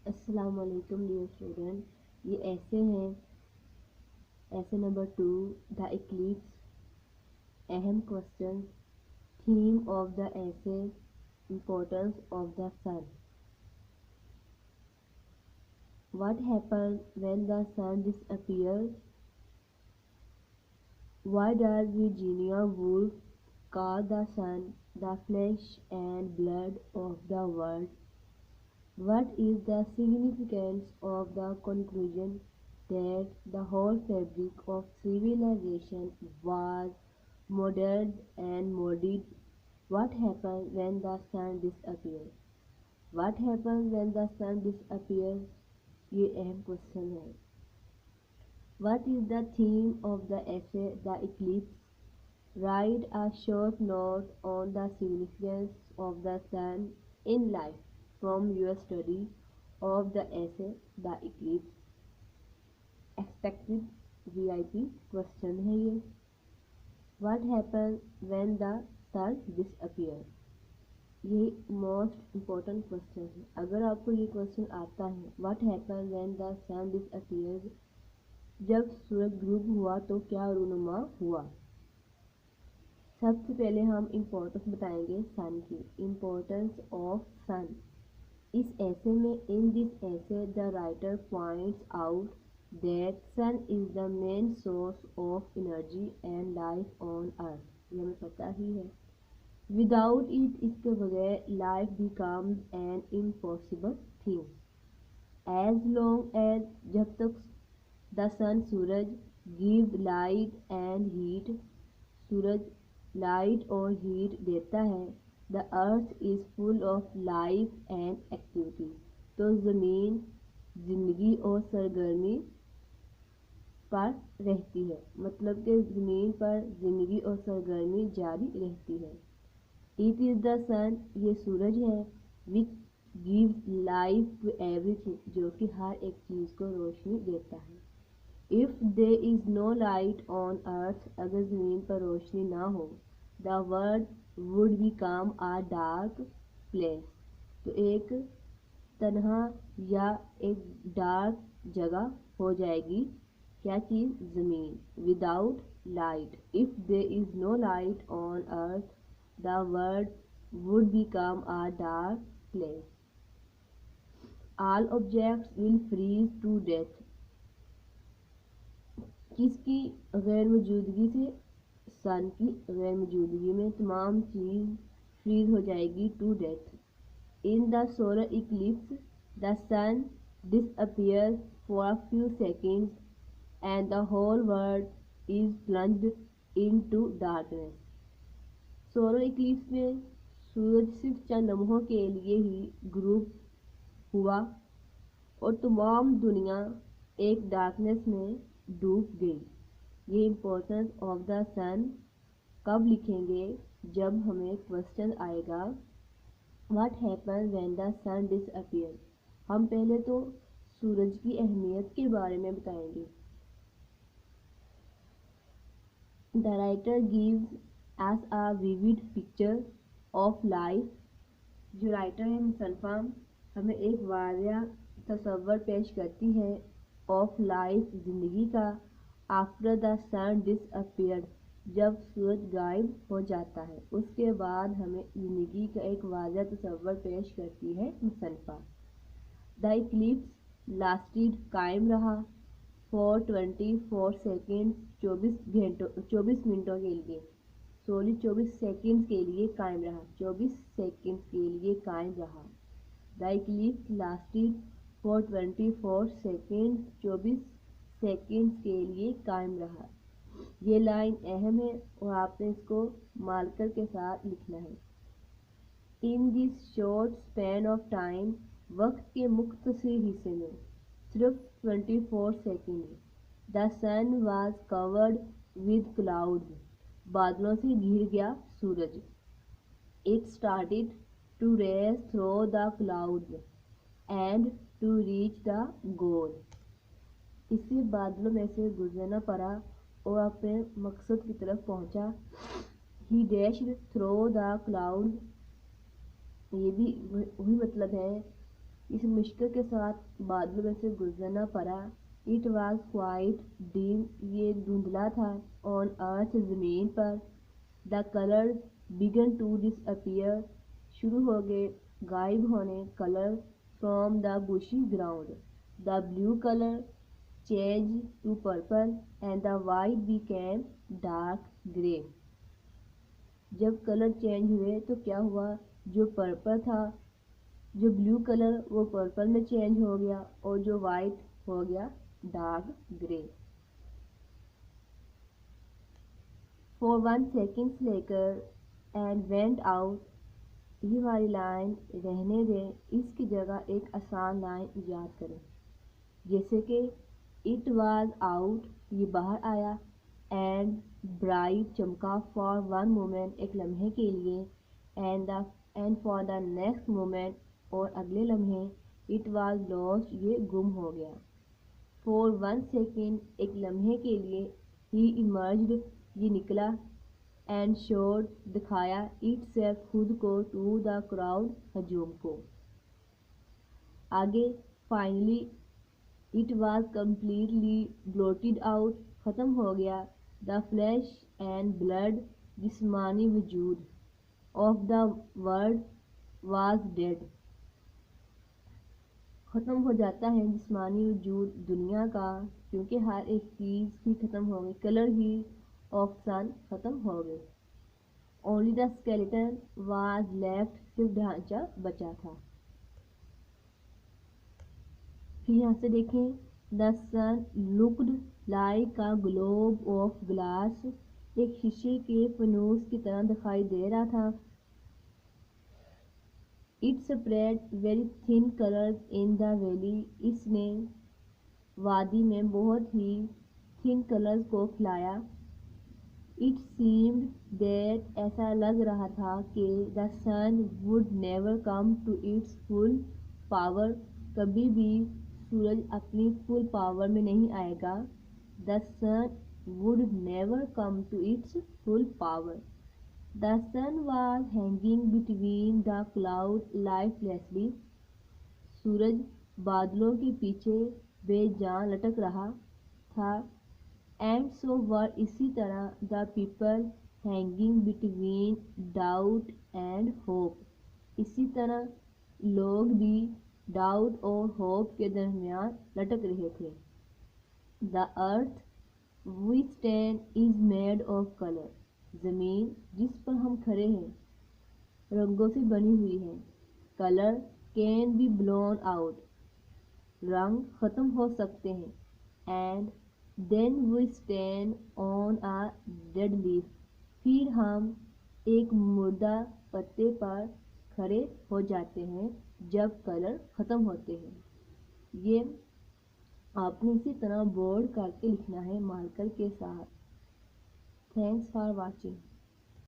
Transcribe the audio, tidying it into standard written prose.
السلام علیکم dear student, یہ ایسے ہیں۔ ایسے نمبر 2، دا ایکلپس، اہم question, theme of the essay, importance of the sun. What happen when the sun disappears? Why does Virginia Woolf call the sun the flesh and blood of the world? What is the significance of the conclusion that the whole fabric of civilization was modeled and molded? What happens when the sun disappears? What happens when the sun disappears? یہ اہم question ہے۔ What is the theme of the essay The Eclipse? Write a short note on the significance of the sun in life from your study of the essay The Eclipse. Expected VIP question ہے یہ۔ What happens when the sun disappears? یہ most important question ہے۔ اگر آپ کو یہ question آتا ہے What happens when the sun disappears؟ جب سورج غروب ہوا تو کیا رونما ہوا؟ سب سے پہلے ہم امپورٹنس بتائیں گے سن کی۔ Importance of sun. اس ایسے میں in this essay the writer points out that sun is the main source of energy and life on earth. یہ ہمیں پتہ ہی ہے۔ وداؤٹ اٹ، اس کے بغیر life becomes an impossible thing. As long as, جب تک دا سن سورج گیوز لائٹ اینڈ ہیٹ، سورج لائٹ اور ہیٹ دیتا ہے، the earth is full of life and activity, تو زمین زندگی اور سرگرمی پر رہتی ہے، مطلب کہ زمین پر زندگی اور سرگرمی جاری رہتی ہے۔ اٹ از دا سن، یہ سورج ہے، which gives life to everything, جو کہ ہر ایک چیز کو روشنی دیتا ہے۔ If there is no light on earth، اگر زمین پر روشنی نہ ہو، the world would become a dark place، تو ایک تنہا یا ایک ڈارک جگہ ہو جائے گی۔ کیا چیز؟ زمین۔ Without light، if there is no light on earth، the world would become a dark place۔ All objects will freeze to death، کس کی غیر موجودگی سے؟ سن کی غیر موجودگی میں تمام چیز فریز ہو جائے گی to death. In the solar eclipse, the sun disappears for a few seconds and the whole world is plunged into darkness. Solar eclipse میں سورج صرف چند لمحوں کے لیے ہی غروب ہوا اور تمام دنیا ایک ڈارکنیس میں ڈوب گئی۔ یہ امپورٹنس آف دا سن کب لکھیں گے؟ جب ہمیں کوشچن آئے گا what happen when the sun disappear. ہم پہلے تو سورج کی اہمیت کے بارے میں بتائیں گے۔ The writer gives us a vivid picture of life, جو رائٹر ہے مصنفہ ہمیں ایک واضح تصور پیش کرتی ہے آف لائف، زندگی کا، after the sun dish appeared, جب سورج غائب ہو جاتا ہے، اس کے بعد ہمیں زندگی کا ایک واضح تصور پیش کرتی ہے مصنفہ۔ دا ایکلپس لاسٹڈ، قائم رہا، فور 24 سیکنڈز، 24 منٹوں کے لیے، 24 سیکنڈز کے لیے قائم رہا، 24 سیکنڈز کے لیے قائم رہا۔ The eclipse lasted for 24 seconds, 24 seconds کے لیے قائم رہا۔ یہ لائن اہم ہے اور آپ نے اس کو مارکر کے ساتھ لکھنا ہے۔ In this short span of time, وقت کے مختصر حصے میں، صرف 24 second, the sun was covered with clouds, بادلوں سے گھر گیا سورج۔ It started to race through the clouds and to reach the goal, اسے بادلوں میں سے گزرنا پڑا اور اپنے مقصد کی طرف پہنچا۔ ہی ڈیشڈ تھرو دا کلاؤڈ، یہ بھی وہی مطلب ہے اس مشکل کے ساتھ بادلوں میں سے گزرنا پڑا. اٹ واز کوائٹ ڈیم، یہ دھندلا تھا. آن ارتھ، زمین پر. The colours began to disappear, شروع ہو گئے غائب ہونے. Colour from the bushy ground. The blue colour change to purple and the white became dark grey. جب کلر چینج ہوئے تو کیا ہوا، جو پرپل تھا، جو بلیو کلر وہ پرپل میں چینج ہو گیا اور جو وائٹ ہو گیا ڈارک گرے. فور 1 seconds لے کر اینڈ وینٹ آؤٹ، یہ والی لائن رہنے دیں. اس کی جگہ ایک آسان لائن ایجاد کریں، جیسے کہ اٹ واز آؤٹ، یہ باہر آیا. اینڈ برائٹ، چمکا. فار 1 moment، ایک لمحے کے لیے. And for the next moment, اور اگلے لمحے. اٹ واز لاسٹ، یہ گم ہو گیا. فور 1 second، ایک لمحے کے لیے. ہی ایمرجڈ، یہ نکلا. اینڈ شوڈ، دکھایا. اٹ سیلف، خود کو. ٹو دا کراؤڈ، ہجوم کو. آگے finally it was completely blotted out, ختم ہو گیا. دا فلیش اینڈ بلڈ، جسمانی وجود. Of the world was dead, ختم ہو جاتا ہے جسمانی وجود دنیا کا، کیونکہ ہر ایک چیز ہی ختم ہو گئی. کلر ہی آف سن ختم ہو گئے. Only the skeleton was left, صرف ڈھانچہ بچا تھا. پھر یہاں سے دیکھیں. The sun looked like a globe of glass, ایک شیشے کے فانوس کی طرح دکھائی دے رہا تھا. It spread very thin colours in the valley, اس نے وادی میں بہت ہی تھن کلرز کو پھیلایا. اٹ سیمڈ دیٹ، ایسا لگ رہا تھا کہ the sun would never come to its full power, کبھی بھی سورج اپنی فل پاور میں نہیں آئے گا. The sun would never come to its full power. The sun was hanging between the cloud lifelessly, سورج بادلوں کے پیچھے بے جان لٹک رہا تھا. اینڈ سو ور، اسی طرح. The people hanging between doubt and hope, اسی طرح لوگ بھی ڈاؤٹ اور ہوپ کے درمیان لٹک رہے تھے. The earth we stand is made of colour, زمین جس پر ہم کھڑے ہیں رنگوں سے بنی ہوئی ہے. Colour can be blown out, رنگ ختم ہو سکتے ہیں. And then we stand on a dead leaf, پھر ہم ایک مردہ پتے پر کھڑے ہو جاتے ہیں جب کلر ختم ہوتے ہیں. یہ آپ نے اسی طرح بورڈ کر کے لکھنا ہے مارکر کے ساتھ. Thanks for watching.